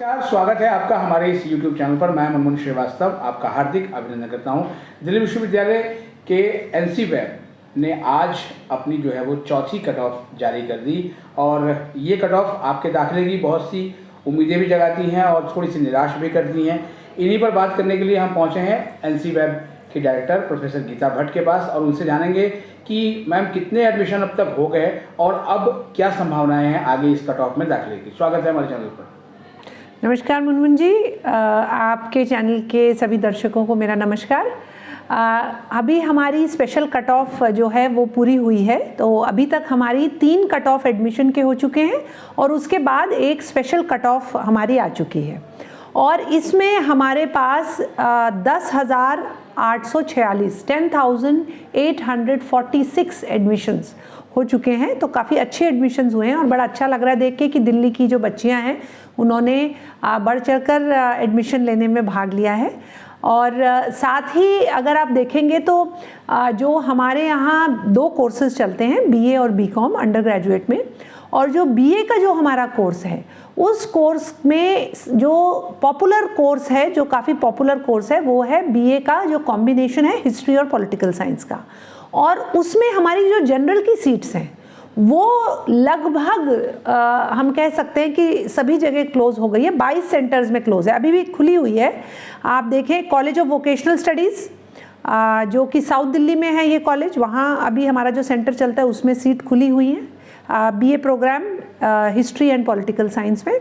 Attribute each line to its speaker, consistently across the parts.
Speaker 1: नमस्कार, स्वागत है आपका हमारे इस YouTube चैनल पर। मैं मनमोहन श्रीवास्तव आपका हार्दिक अभिनंदन करता हूं। दिल्ली विश्वविद्यालय के NC-वेब ने आज अपनी जो है वो चौथी कट ऑफ जारी कर दी और ये कट ऑफ आपके दाखिले की बहुत सी उम्मीदें भी जगाती हैं और थोड़ी सी निराश भी करती हैं। इन्हीं पर बात करने के लिए हम पहुंचे हैं NC-वेब के डायरेक्टर प्रोफेसर गीता भट्ट के पास और उनसे जानेंगे कि मैम कितने एडमिशन अब तक हो गए और अब क्या संभावनाएं हैं आगे इस कट ऑफ में दाखिले की। स्वागत है हमारे चैनल पर।
Speaker 2: नमस्कार मनमोहन जी, आपके चैनल के सभी दर्शकों को मेरा नमस्कार। अभी हमारी स्पेशल कट ऑफ जो है वो पूरी हुई है, तो अभी तक हमारी 3 कट ऑफ एडमिशन के हो चुके हैं और उसके बाद एक स्पेशल कट ऑफ हमारी आ चुकी है और इसमें हमारे पास 10,846 एडमिशन्स हो चुके हैं। तो काफ़ी अच्छे एडमिशन्स हुए हैं और बड़ा अच्छा लग रहा है देख के कि दिल्ली की जो बच्चियां हैं उन्होंने बढ़ चढ़कर एडमिशन लेने में भाग लिया है। और साथ ही अगर आप देखेंगे तो जो हमारे यहाँ 2 कोर्सेज चलते हैं, BA और BCom अंडर ग्रेजुएट में, और जो BA का जो हमारा कोर्स है उस कोर्स में जो पॉपुलर कोर्स है, जो काफ़ी पॉपुलर कोर्स है, वो है BA का जो कॉम्बिनेशन है हिस्ट्री और पॉलिटिकल साइंस का। और उसमें हमारी जो जनरल की सीट्स हैं वो लगभग हम कह सकते हैं कि सभी जगह क्लोज हो गई है। 22 सेंटर्स में क्लोज है, अभी भी खुली हुई है। आप देखें कॉलेज ऑफ वोकेशनल स्टडीज़ जो कि साउथ दिल्ली में है ये कॉलेज, वहाँ अभी हमारा जो सेंटर चलता है उसमें सीट खुली हुई है BA programme history and political science में।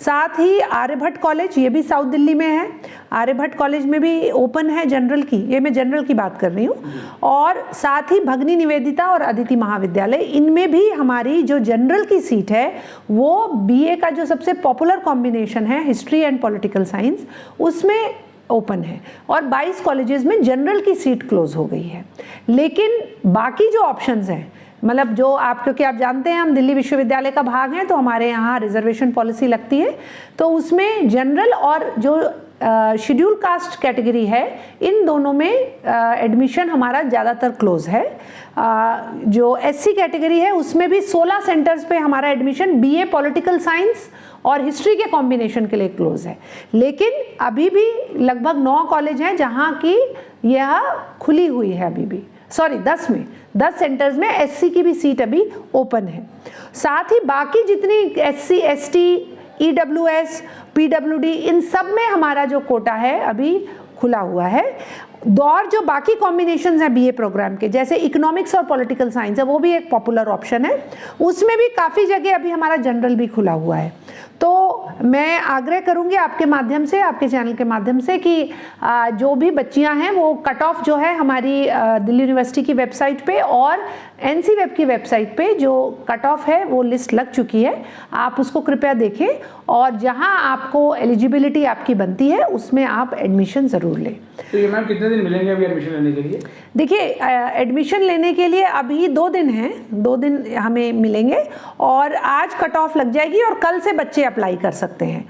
Speaker 2: साथ ही आर्यभट्ट कॉलेज, ये भी साउथ दिल्ली में है, आर्यभट्ट कॉलेज में भी ओपन है जनरल की, ये मैं जनरल की बात कर रही हूँ। और साथ ही भगनी निवेदिता और अदिति महाविद्यालय, इनमें भी हमारी जो जनरल की सीट है वो BA का जो सबसे पॉपुलर कॉम्बिनेशन है हिस्ट्री एंड पॉलिटिकल साइंस उसमें ओपन है और 22 कॉलेजेस में जनरल की सीट क्लोज हो गई है। लेकिन बाकी जो ऑप्शंस हैं, मतलब जो आप, क्योंकि आप जानते हैं हम दिल्ली विश्वविद्यालय का भाग हैं तो हमारे यहाँ रिजर्वेशन पॉलिसी लगती है, तो उसमें जनरल और जो शेड्यूल कास्ट कैटेगरी है इन दोनों में एडमिशन हमारा ज़्यादातर क्लोज है। जो SC कैटेगरी है उसमें भी 16 सेंटर्स पे हमारा एडमिशन BA पॉलिटिकल साइंस और हिस्ट्री के कॉम्बिनेशन के लिए क्लोज है। लेकिन अभी भी लगभग 9 कॉलेज हैं जहाँ की यह खुली हुई है, अभी भी 10 सेंटर्स में SC की भी सीट अभी ओपन है। साथ ही बाकी जितनी SC, ST, EWS, PWD, इन सब में हमारा जो कोटा है अभी खुला हुआ है। और जो बाकी कॉम्बिनेशंस हैं BA प्रोग्राम के, जैसे इकोनॉमिक्स और पॉलिटिकल साइंस है, वो भी एक पॉपुलर ऑप्शन है, उसमें भी काफ़ी जगह अभी हमारा जनरल भी खुला हुआ है। तो मैं आग्रह करूंगी आपके माध्यम से, आपके चैनल के माध्यम से कि जो भी बच्चियां हैं वो कट ऑफ जो है हमारी दिल्ली यूनिवर्सिटी की वेबसाइट पे और NC-वेब की वेबसाइट पे जो कट ऑफ है वो लिस्ट लग चुकी है, आप उसको कृपया देखें और जहां आपको एलिजिबिलिटी आपकी बनती है उसमें आप एडमिशन ज़रूर लें।
Speaker 1: तो ये मैम कितने दिन मिलेंगे अभी एडमिशन लेने के लिए? देखिए,
Speaker 2: एडमिशन लेने के लिए अभी 2 दिन हैं, 2 दिन हमें मिलेंगे और आज कट ऑफ लग जाएगी और कल से बच्चे अप्लाई कर सकते हैं।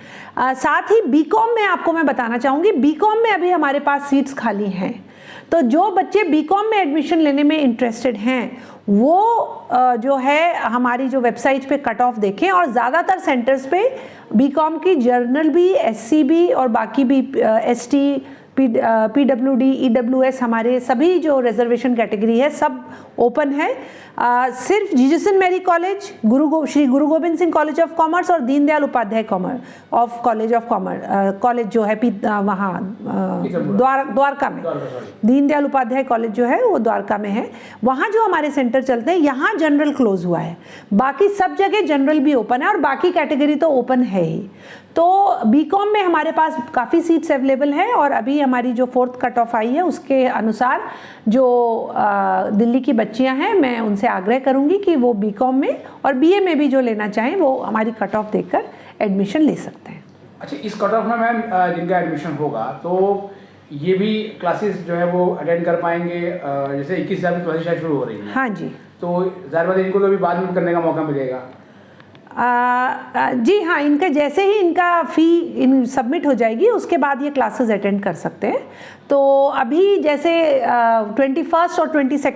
Speaker 2: साथ ही BCom में आपको मैं बताना चाहूँगी, BCom में अभी हमारे पास सीट्स खाली हैं, तो जो बच्चे BCom में एडमिशन लेने में इंटरेस्टेड हैं वो जो है हमारी जो वेबसाइट पे कट ऑफ देखें और ज़्यादातर सेंटर्स पे BCom की जर्नल भी, SC भी और बाकी भी ST, PWD, EWS, हमारे सभी जो रिजर्वेशन कैटेगरी है सब ओपन है। सिर्फ जीजीसन मेरी college, Shri Guru Gobind Singh college of commerce और Deendayal Upadhyaya college of commerce college जो है वहाँ द्वारका में, दीनदयाल उपाध्याय कॉलेज जो है वो द्वारका में है, वहाँ जो हमारे सेंटर चलते हैं यहाँ जनरल क्लोज हुआ है। बाकी सब जगह जनरल भी ओपन है और बाकी कैटेगरी तो ओपन है ही। तो BCom में हमारे पास काफ़ी सीट्स अवेलेबल हैं और अभी हमारी जो 4th कट ऑफ आई है उसके अनुसार जो दिल्ली की बच्चियां हैं मैं उनसे आग्रह करूंगी कि वो BCom में और BA में भी जो लेना चाहें वो हमारी कट ऑफ देखकर एडमिशन ले सकते हैं।
Speaker 1: अच्छा, इस कट ऑफ में मैम जिनका एडमिशन होगा तो ये भी क्लासेस जो है वो अटेंड कर पाएंगे? जैसे 21 साल की क्लासेस शुरू हो रही हैं।
Speaker 2: हाँ जी,
Speaker 1: तो ज़ाहिर बात है इनको तो अभी बाद में करने का मौका मिलेगा।
Speaker 2: जी हाँ, इनका जैसे ही इनका फ़ी सबमिट हो जाएगी उसके बाद ये क्लासेस अटेंड कर सकते हैं। तो अभी जैसे 21 और 22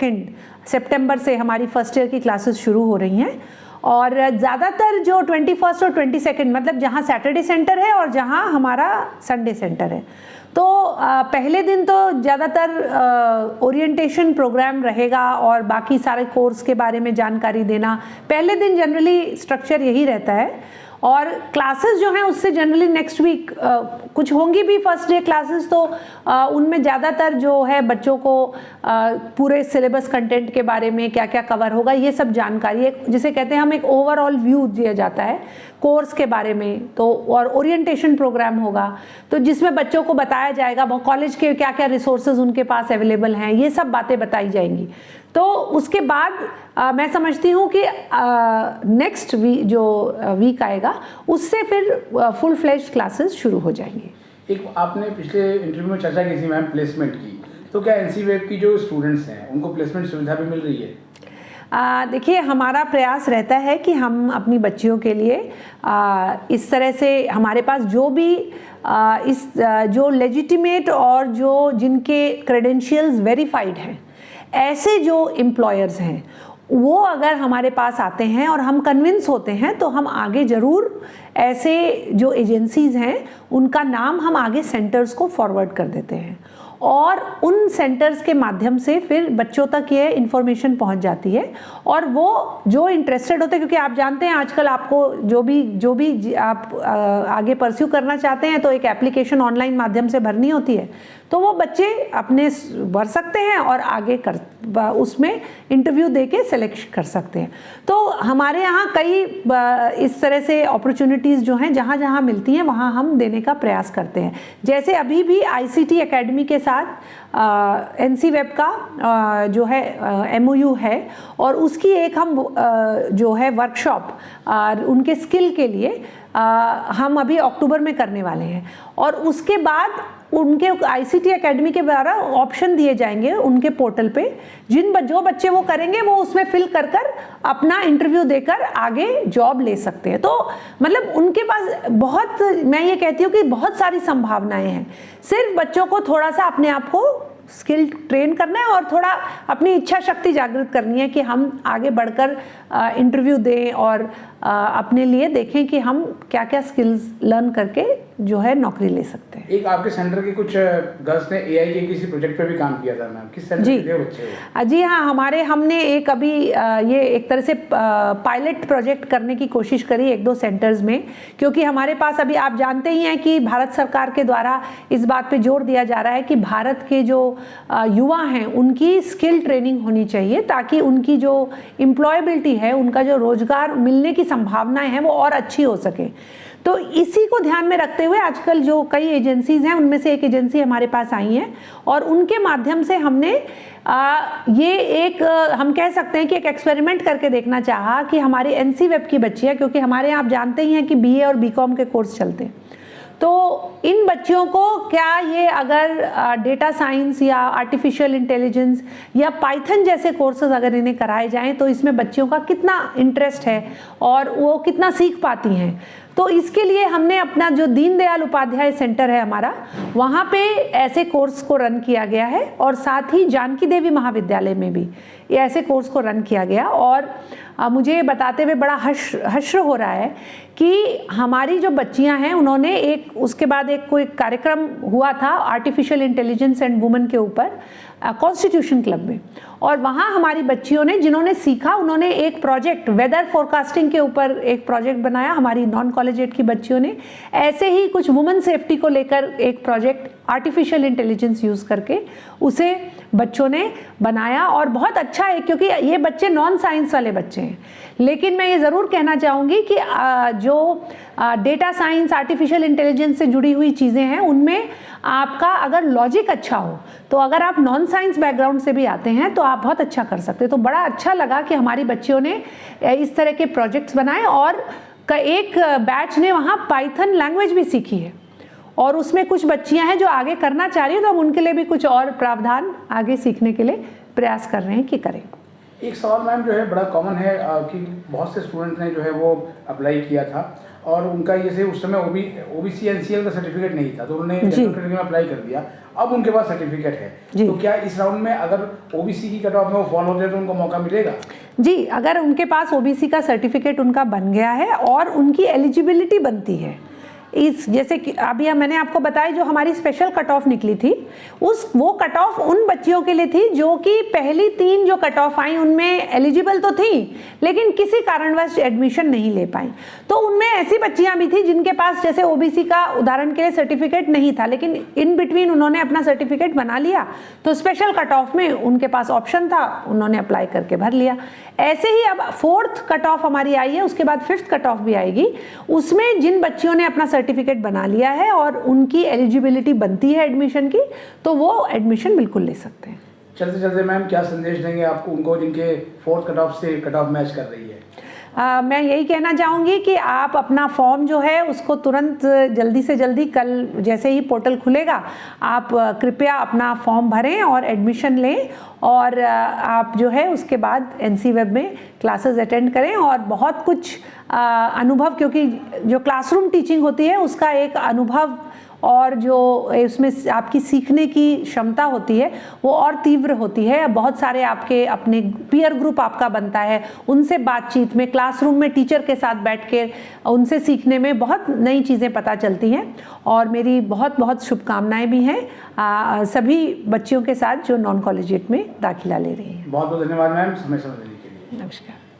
Speaker 2: सितंबर से हमारी फर्स्ट ईयर की क्लासेस शुरू हो रही हैं और ज़्यादातर जो 21 और 22 मतलब जहाँ सैटरडे सेंटर है और जहाँ हमारा संडे सेंटर है, तो पहले दिन तो ज़्यादातर ओरिएंटेशन प्रोग्राम रहेगा और बाकी सारे कोर्स के बारे में जानकारी देना। पहले दिन जनरली स्ट्रक्चर यही रहता है और क्लासेस जो हैं उससे जनरली नेक्स्ट वीक कुछ होंगी भी फर्स्ट डे क्लासेस, तो उनमें ज़्यादातर जो है बच्चों को पूरे सिलेबस कंटेंट के बारे में क्या क्या कवर होगा ये सब जानकारी, एक जिसे कहते हैं हम एक ओवरऑल व्यू दिया जाता है कोर्स के बारे में। तो और ओरिएंटेशन प्रोग्राम होगा तो जिसमें बच्चों को बताया जाएगा कॉलेज के क्या क्या रिसोर्सेज उनके पास अवेलेबल हैं, ये सब बातें बताई जाएंगी। तो उसके बाद मैं समझती हूँ कि नेक्स्ट जो वीक आएगा उससे फिर फुल फ्लेज्ड क्लासेस शुरू हो जाएंगी।
Speaker 1: एक आपने पिछले इंटरव्यू में चर्चा की थी मैम प्लेसमेंट की, तो क्या एनसीवेब की जो स्टूडेंट्स हैं उनको प्लेसमेंट सुविधा भी मिल रही है?
Speaker 2: देखिए, हमारा प्रयास रहता है कि हम अपनी बच्चियों के लिए इस तरह से हमारे पास जो भी जो लेजिटिमेट और जो जिनके क्रेडेंशियल्स वेरीफाइड हैं ऐसे जो एम्प्लॉयर्स हैं वो अगर हमारे पास आते हैं और हम कन्विंस होते हैं तो हम आगे ज़रूर ऐसे जो एजेंसीज़ हैं उनका नाम हम आगे सेंटर्स को फॉरवर्ड कर देते हैं और उन सेंटर्स के माध्यम से फिर बच्चों तक ये इन्फॉर्मेशन पहुंच जाती है और वो जो इंटरेस्टेड होते हैं, क्योंकि आप जानते हैं आजकल आपको जो भी आप आगे परस्यू करना चाहते हैं तो एक एप्लीकेशन ऑनलाइन माध्यम से भरनी होती है, तो वो बच्चे अपने भर सकते हैं और आगे उसमें इंटरव्यू देके सेलेक्ट कर सकते हैं। तो हमारे यहाँ कई इस तरह से अपॉर्चुनिटीज़ जो हैं जहाँ जहाँ मिलती हैं वहाँ हम देने का प्रयास करते हैं। जैसे अभी भी ICT एकेडमी के साथ एनसीवेब का जो है MOU है और उसकी एक हम जो है वर्कशॉप उनके स्किल के लिए हम अभी अक्टूबर में करने वाले हैं और उसके बाद उनके ICT एकेडमी के द्वारा ऑप्शन दिए जाएंगे उनके पोर्टल पे, जो बच्चे वो करेंगे वो उसमें फिल कर अपना इंटरव्यू देकर आगे जॉब ले सकते हैं। तो मतलब उनके पास बहुत, मैं ये कहती हूँ कि बहुत सारी संभावनाएं हैं, सिर्फ बच्चों को थोड़ा सा अपने आप को स्किल ट्रेन करना है और थोड़ा अपनी इच्छा शक्ति जागृत करनी है कि हम आगे बढ़कर इंटरव्यू दें और अपने लिए देखें कि हम क्या क्या स्किल्स लर्न करके जो है नौकरी ले सकते हैं।
Speaker 1: एक आपके सेंटर के कुछ गर्ल्स ने AI के किसी प्रोजेक्ट पे भी काम किया था मैम, किस सेंटर के थे बच्चे?
Speaker 2: जी हाँ, हमने एक अभी ये एक तरह से पायलट प्रोजेक्ट करने की कोशिश करी 1-2 सेंटर्स में, क्योंकि हमारे पास अभी आप जानते ही हैं कि भारत सरकार के द्वारा इस बात पे जोर दिया जा रहा है कि भारत के जो युवा हैं उनकी स्किल ट्रेनिंग होनी चाहिए ताकि उनकी जो एम्प्लॉयबिलिटी है, उनका जो रोजगार मिलने की संभावनाएं हैं वो और अच्छी हो सके। तो इसी को ध्यान में रखते हुए आजकल जो कई एजेंसीज हैं उनमें से एक एजेंसी हमारे पास आई है और उनके माध्यम से हमने ये एक हम कह सकते हैं कि एक एक्सपेरिमेंट करके देखना चाहा कि हमारी एनसीवेब की बच्चियाँ, क्योंकि हमारे यहाँ आप जानते ही हैं कि BA और BCom के कोर्स चलते हैं, तो इन बच्चियों को क्या ये अगर डेटा साइंस या आर्टिफिशियल इंटेलिजेंस या पाइथन जैसे कोर्सेज अगर इन्हें कराए जाएं तो इसमें बच्चियों का कितना इंटरेस्ट है और वो कितना सीख पाती हैं। तो इसके लिए हमने अपना जो दीनदयाल उपाध्याय सेंटर है हमारा, वहाँ पे ऐसे कोर्स को रन किया गया है और साथ ही जानकी देवी महाविद्यालय में भी ये ऐसे कोर्स को रन किया गया और मुझे बताते हुए बड़ा हर्ष हो रहा है कि हमारी जो बच्चियां हैं उन्होंने उसके बाद एक कोई कार्यक्रम हुआ था आर्टिफिशियल इंटेलिजेंस एंड वुमेन के ऊपर कॉन्स्टिट्यूशन क्लब में, और वहाँ हमारी बच्चियों ने जिन्होंने सीखा उन्होंने एक प्रोजेक्ट वेदर फोरकास्टिंग के ऊपर एक प्रोजेक्ट बनाया। हमारी नॉन कॉलेजिएट की बच्चियों ने ऐसे ही कुछ वुमेन सेफ्टी को लेकर एक प्रोजेक्ट आर्टिफिशियल इंटेलिजेंस यूज़ करके उसे बच्चों ने बनाया और बहुत अच्छा है, क्योंकि ये बच्चे नॉन साइंस वाले बच्चे हैं। लेकिन मैं ये ज़रूर कहना चाहूँगी कि जो डेटा साइंस आर्टिफिशियल इंटेलिजेंस से जुड़ी हुई चीज़ें हैं उनमें आपका अगर लॉजिक अच्छा हो तो अगर आप नॉन साइंस बैकग्राउंड से भी आते हैं तो आप बहुत अच्छा कर सकते हैं। तो बड़ा अच्छा लगा कि हमारी बच्चियों ने इस तरह के प्रोजेक्ट्स बनाए और एक बैच ने वहाँ पाइथन लैंग्वेज भी सीखी है और उसमें कुछ बच्चियां हैं जो आगे करना चाह रही हैं, तो हम उनके लिए भी कुछ और प्रावधान आगे सीखने के लिए प्रयास कर रहे हैं कि करें।
Speaker 1: एक सवाल मैम जो है बड़ा कॉमन है कि बहुत से स्टूडेंट ने जो है वो अप्लाई किया था और उनका जैसे उस समय ओबीसी एनसीएल का सर्टिफिकेट नहीं था, तो उन्होंने जनरल कैटेगरी में अप्लाई कर दिया, अब उनके पास सर्टिफिकेट है, तो क्या इस राउंड में अगर ओबीसी की कट ऑफ में वो फॉल होते हैं तो उनको मौका मिलेगा?
Speaker 2: जी, अगर उनके पास ओबीसी का सर्टिफिकेट उनका बन गया है और उनकी एलिजिबिलिटी बनती है, इस जैसे कि अभी मैंने आपको बताया जो हमारी स्पेशल कट ऑफ निकली थी, वो कट ऑफ उन बच्चियों के लिए थी जो कि पहली 3 जो कट ऑफ आई उनमें एलिजिबल तो थी लेकिन किसी कारणवश एडमिशन नहीं ले पाई। तो उनमें ऐसी बच्चियां भी थी जिनके पास जैसे ओबीसी का उदाहरण के लिए सर्टिफिकेट नहीं था, लेकिन इन बिटवीन उन्होंने अपना सर्टिफिकेट बना लिया, तो स्पेशल कट ऑफ में उनके पास ऑप्शन था, उन्होंने अप्लाई करके भर लिया। ऐसे ही अब 4th कट ऑफ हमारी आई है, उसके बाद 5th कट ऑफ भी आएगी, उसमें जिन बच्चियों ने अपना सर्टिफिकेट बना लिया है और उनकी एलिजिबिलिटी बनती है एडमिशन की, तो वो एडमिशन बिल्कुल ले सकते हैं।
Speaker 1: चलते चलते मैम क्या संदेश देंगे आपको उनको जिनके 4th कट ऑफ से कट ऑफ मैच कर रही है?
Speaker 2: मैं यही कहना चाहूँगी कि आप अपना फॉर्म जो है उसको तुरंत जल्दी से जल्दी, कल जैसे ही पोर्टल खुलेगा आप कृपया अपना फॉर्म भरें और एडमिशन लें, और आप जो है उसके बाद एनसी वेब में क्लासेस अटेंड करें और बहुत कुछ अनुभव, क्योंकि जो क्लासरूम टीचिंग होती है उसका एक अनुभव और जो उसमें आपकी सीखने की क्षमता होती है वो और तीव्र होती है। बहुत सारे आपके अपने पीयर ग्रुप आपका बनता है, उनसे बातचीत में, क्लासरूम में टीचर के साथ बैठ के उनसे सीखने में बहुत नई चीज़ें पता चलती हैं। और मेरी बहुत बहुत शुभकामनाएं भी हैं सभी बच्चियों के साथ जो नॉन कॉलेजिएट में दाखिला ले रही हैं।
Speaker 1: बहुत बहुत धन्यवाद मैम समय देने के लिए।
Speaker 2: नमस्कार।